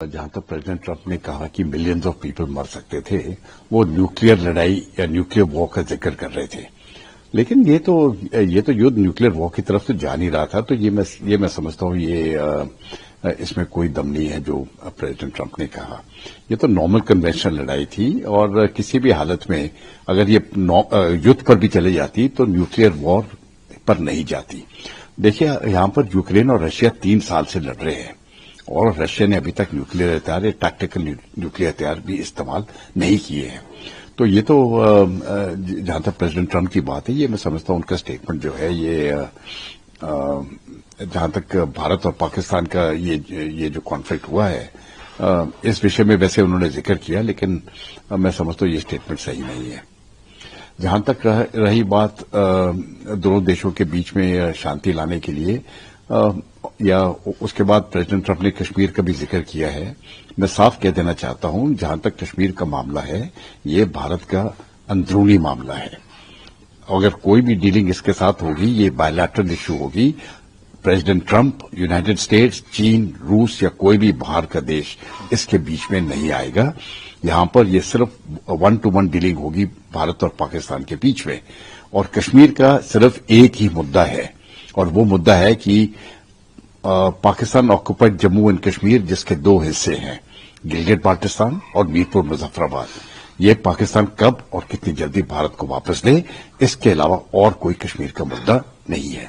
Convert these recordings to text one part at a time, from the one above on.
جہاں تک president Trump نے کہا کہ ملینز آف پیپل مر سکتے تھے، وہ نیوکلیئر لڑائی یا نیوکلیئر وار کا ذکر کر رہے تھے، لیکن یہ تو یدھ نیوکلیئر وار کی طرف سے جا نہیں رہا تھا. تو یہ میں سمجھتا ہوں اس میں کوئی دم نہیں ہے جو پریزیڈنٹ ٹرمپ نے کہا. یہ تو نارمل کنونشنل لڑائی تھی، اور کسی بھی حالت میں اگر یہ یدھ پر بھی چلے جاتی تو نیوکلیئر وار پر نہیں جاتی. دیکھیے یہاں پر یوکرین اور رشیا 3 سال سے لڑ رہے ہیں، اور رشیا نے ابھی تک نیوکلیئر ہتھیار یا ٹیکٹیکل نیوکلیئر ہتھیار بھی استعمال نہیں کیے ہیں. تو یہ تو جہاں تک پریزیڈنٹ ٹرمپ کی بات ہے، یہ میں سمجھتا ہوں ان کا اسٹیٹمنٹ جو ہے یہ جہاں تک بھارت اور پاکستان کا یہ جو کانفلکٹ ہوا ہے اس وشے میں ویسے انہوں نے ذکر کیا، لیکن میں سمجھتا ہوں یہ اسٹیٹمنٹ صحیح نہیں ہے. جہاں تک رہی بات دونوں دیشوں کے بیچ میں شانتی لانے کے لیے، یا اس کے بعد پریزیڈنٹ ٹرمپ نے کشمیر کا بھی ذکر کیا ہے، میں صاف کہہ دینا چاہتا ہوں جہاں تک کشمیر کا معاملہ ہے یہ بھارت کا اندرونی معاملہ ہے. اگر کوئی بھی ڈیلنگ اس کے ساتھ ہوگی یہ بائیلیٹرل ایشو ہوگی. پریزیڈنٹ ٹرمپ، یونائیٹڈ اسٹیٹس، چین، روس یا کوئی بھی باہر کا دیش اس کے بیچ میں نہیں آئے گا. یہاں پر یہ صرف 1 to 1 ڈیلنگ ہوگی بھارت اور پاکستان کے بیچ میں، اور کشمیر کا صرف ایک ہی مدعا ہے، اور وہ مدعا ہے کہ پاکستان آکوپائڈ جموں اینڈ کشمیر، جس کے 2 حصے ہیں، گلگت بالٹستان اور میرپور مظفر آباد، یہ پاکستان کب اور کتنی جلدی بھارت کو واپس دے، اس کے علاوہ اور کوئی کشمیر کا مدعا نہیں ہے.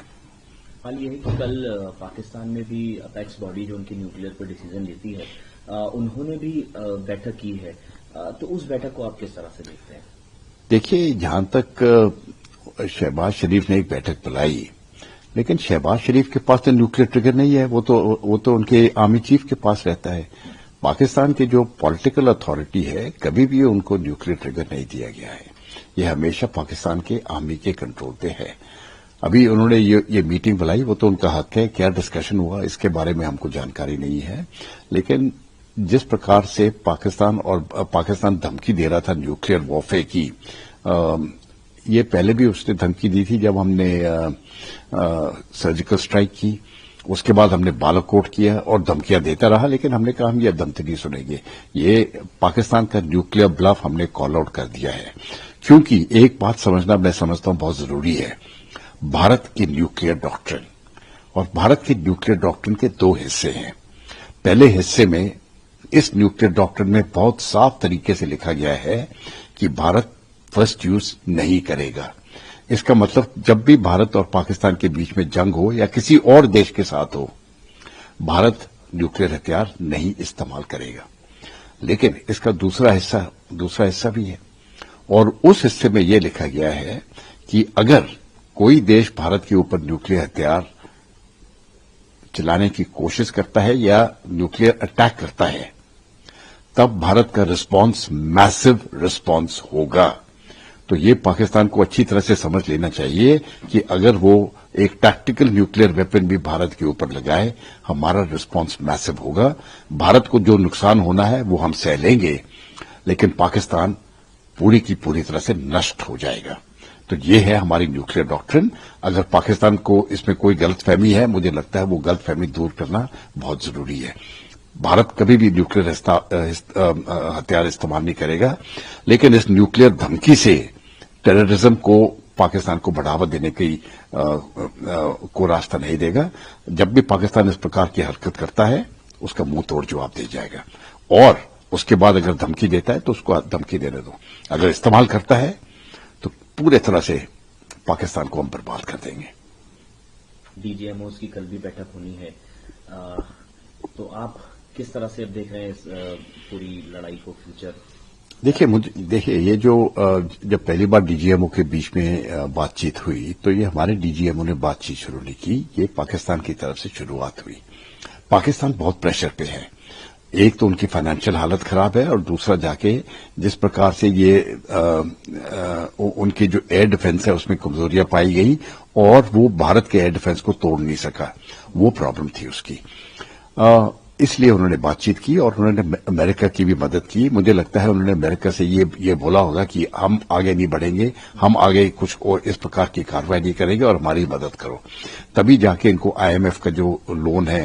حال یہ ہے کہ کل پاکستان میں بھی اپیکس باڈی جو ان کی نیوکلیئر پر ڈیسیزن لیتی ہے انہوں نے بھی بیٹھک کی ہے، تو اس بیٹھک کو آپ کس طرح سے دیکھتے ہیں؟ دیکھیے جہاں تک شہباز شریف نے ایک بیٹھک بلائی، لیکن شہباز شریف کے پاس تو نیوکلیئر ٹریگر نہیں ہے، وہ تو ان کے آرمی چیف کے پاس رہتا ہے. پاکستان کی جو پولیٹیکل اتھارٹی ہے کبھی بھی ان کو نیوکلیئر ٹریگر نہیں دیا گیا ہے، یہ ہمیشہ پاکستان کے آرمی کے کنٹرول پہ ہے. ابھی انہوں نے یہ میٹنگ بلائی، وہ تو ان کا حق ہے، کیا ڈسکشن ہوا اس کے بارے میں ہم کو جانکاری نہیں ہے، لیکن جس پرکار سے پاکستان دھمکی دے رہا تھا نیوکلیئر وارفیئر کی، یہ پہلے بھی اس نے دھمکی دی تھی جب ہم نے سرجیکل اسٹرائک کی، اس کے بعد ہم نے بالاکوٹ کیا اور دھمکیاں دیتا رہا، لیکن ہم نے کہا ہم یہ دھمکی نہیں سنیں گے. یہ پاکستان کا نیوکلیئر بلف ہم نے کال آؤٹ کر دیا ہے، کیونکہ ایک بات سمجھنا میں سمجھتا ہوں بہت ضروری ہے. بھارت کی نیوکلیئر ڈاکٹرن، اور بھارت کی نیوکلیئر ڈاکٹرن کے 2 حصے ہیں. پہلے حصے میں اس نیوکلیئر ڈاکٹرن میں بہت صاف طریقے سے لکھا گیا ہے کہ بھارت فرسٹ یوز نہیں کرے گا. اس کا مطلب جب بھی بھارت اور پاکستان کے بیچ میں جنگ ہو یا کسی اور دیش کے ساتھ ہو، بھارت نیوکلیئر ہتھیار نہیں استعمال کرے گا. لیکن اس کا دوسرا حصہ بھی ہے، اور اس حصے میں یہ لکھا گیا ہے کہ اگر کوئی دیش بھارت کے اوپر نیوکلیئر ہتھیار چلانے کی کوشش کرتا ہے یا نیوکلیئر اٹیک کرتا ہے، تب بھارت کا رسپانس میسو رسپانس ہوگا. تو یہ پاکستان کو اچھی طرح سے سمجھ لینا چاہیے کہ اگر وہ ایک ٹیکٹیکل نیوکلیئر ویپن بھی بھارت کے اوپر لگائے، ہمارا رسپانس میسو ہوگا. بھارت کو جو نقصان ہونا ہے وہ ہم سہ لیں گے، لیکن پاکستان پوری کی پوری طرح سے نشٹ ہو جائے گا. تو یہ ہے ہماری نیوکلیئر ڈاکٹرن. اگر پاکستان کو اس میں کوئی غلط فہمی ہے، مجھے لگتا ہے وہ غلط فہمی دور کرنا بہت ضروری ہے. بھارت کبھی بھی نیوکلیئر ہتھیار استعمال نہیں کرے گا، لیکن اس نیوکلیئر دھمکی سے ٹیررزم کو پاکستان کو بڑھاوا دینے کی کو راستہ نہیں دے گا. جب بھی پاکستان اس پرکار کی حرکت کرتا ہے اس کا منہ توڑ جواب دیا جائے گا، اور اس کے بعد اگر دھمکی دیتا ہے تو اس کو دھمکی دینے دو. اگر استعمال کرتا ہے تو پورے طرح سے پاکستان کو ہم برباد کر دیں گے. ڈی جی ایم اوز کی کل بھی بیٹھک ہونی ہے، تو آپ کس طرح سے اب دیکھ رہے ہیں اس پوری لڑائی کو فیوچر؟ دیکھیے یہ جو جب پہلی bar D G M O کے بیچ میں بات چیت ہوئی تو یہ ہمارے ڈی جی ایم او نے بات چیت شروع نہیں کی، یہ پاکستان کی طرف سے شروعات ہوئی. پاکستان بہت پریشر پہ ہے. ایک تو ان کی فائنینشیل حالت خراب ہے، اور دوسرا جا کے جس پرکار سے یہ ان کی جو ایئر ڈیفنس ہے اس میں کمزوریاں پائی گئی، اور وہ بھارت کے ایئر ڈیفنس کو توڑ نہیں سکا، وہ پرابلم تھی اس کی. اس لیے انہوں نے بات چیت کی اور انہوں نے امریکہ کی بھی مدد کی. مجھے لگتا ہے انہوں نے امریکہ سے یہ بولا ہوگا کہ ہم آگے نہیں بڑھیں گے، ہم آگے کچھ اور اس پرکار کی کارروائی نہیں کریں گے اور ہماری مدد کرو. تبھی جا کے ان کو آئی ایم ایف کا جو لون ہے